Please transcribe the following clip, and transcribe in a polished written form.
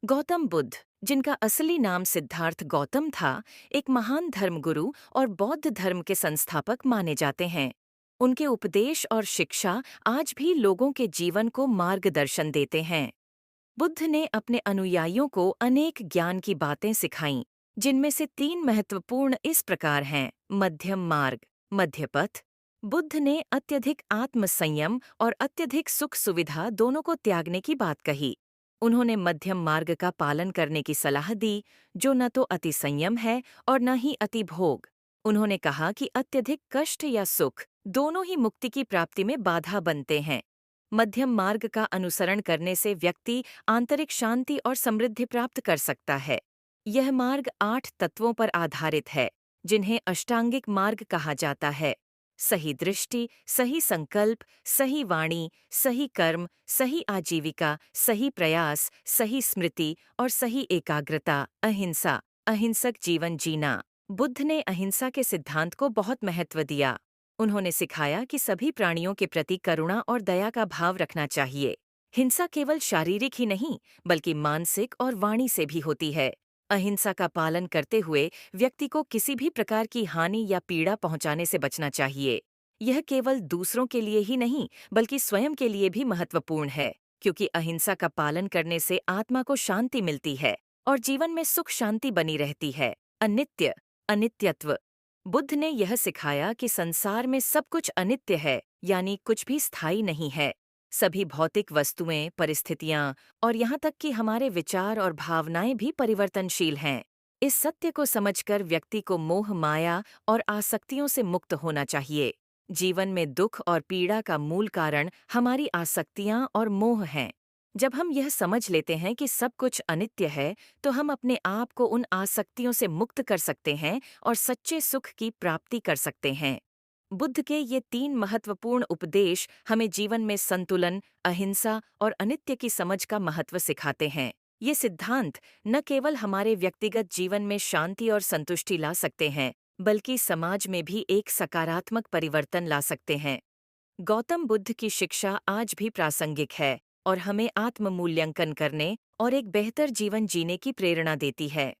गौतम बुद्ध, जिनका असली नाम सिद्धार्थ गौतम था, एक महान धर्मगुरु और बौद्ध धर्म के संस्थापक माने जाते हैं। उनके उपदेश और शिक्षा आज भी लोगों के जीवन को मार्गदर्शन देते हैं। बुद्ध ने अपने अनुयायियों को अनेक ज्ञान की बातें सिखाईं, जिनमें से तीन महत्वपूर्ण इस प्रकार हैं। मध्यम मार्ग, मध्य पथ। बुद्ध ने अत्यधिक आत्मसंयम और अत्यधिक सुख सुविधा दोनों को त्यागने की बात कही। उन्होंने मध्यम मार्ग का पालन करने की सलाह दी, जो न तो अति संयम है और न ही अति भोग। उन्होंने कहा कि अत्यधिक कष्ट या सुख दोनों ही मुक्ति की प्राप्ति में बाधा बनते हैं। मध्यम मार्ग का अनुसरण करने से व्यक्ति आंतरिक शांति और समृद्धि प्राप्त कर सकता है। यह मार्ग 8 तत्वों पर आधारित है, जिन्हें अष्टांगिक मार्ग कहा जाता है। सही दृष्टि, सही संकल्प, सही वाणी, सही कर्म, सही आजीविका, सही प्रयास, सही स्मृति और सही एकाग्रता। अहिंसा, अहिंसक जीवन जीना। बुद्ध ने अहिंसा के सिद्धांत को बहुत महत्व दिया। उन्होंने सिखाया कि सभी प्राणियों के प्रति करुणा और दया का भाव रखना चाहिए। हिंसा केवल शारीरिक ही नहीं, बल्कि मानसिक और वाणी से भी होती है। अहिंसा का पालन करते हुए व्यक्ति को किसी भी प्रकार की हानि या पीड़ा पहुंचाने से बचना चाहिए। यह केवल दूसरों के लिए ही नहीं, बल्कि स्वयं के लिए भी महत्वपूर्ण है, क्योंकि अहिंसा का पालन करने से आत्मा को शांति मिलती है और जीवन में सुख शांति बनी रहती है। अनित्य, अनित्यत्व। बुद्ध ने यह सिखाया कि संसार में सब कुछ अनित्य है, यानी कुछ भी स्थायी नहीं है। सभी भौतिक वस्तुएं, परिस्थितियां और यहाँ तक कि हमारे विचार और भावनाएं भी परिवर्तनशील हैं। इस सत्य को समझकर व्यक्ति को मोह, माया और आसक्तियों से मुक्त होना चाहिए। जीवन में दुख और पीड़ा का मूल कारण हमारी आसक्तियां और मोह हैं। जब हम यह समझ लेते हैं कि सब कुछ अनित्य है, तो हम अपने आप को उन आसक्तियों से मुक्त कर सकते हैं और सच्चे सुख की प्राप्ति कर सकते हैं। बुद्ध के ये 3 महत्वपूर्ण उपदेश हमें जीवन में संतुलन, अहिंसा और अनित्य की समझ का महत्व सिखाते हैं। ये सिद्धांत न केवल हमारे व्यक्तिगत जीवन में शांति और संतुष्टि ला सकते हैं, बल्कि समाज में भी एक सकारात्मक परिवर्तन ला सकते हैं। गौतम बुद्ध की शिक्षा आज भी प्रासंगिक है और हमें आत्म मूल्यांकन करने और एक बेहतर जीवन जीने की प्रेरणा देती है।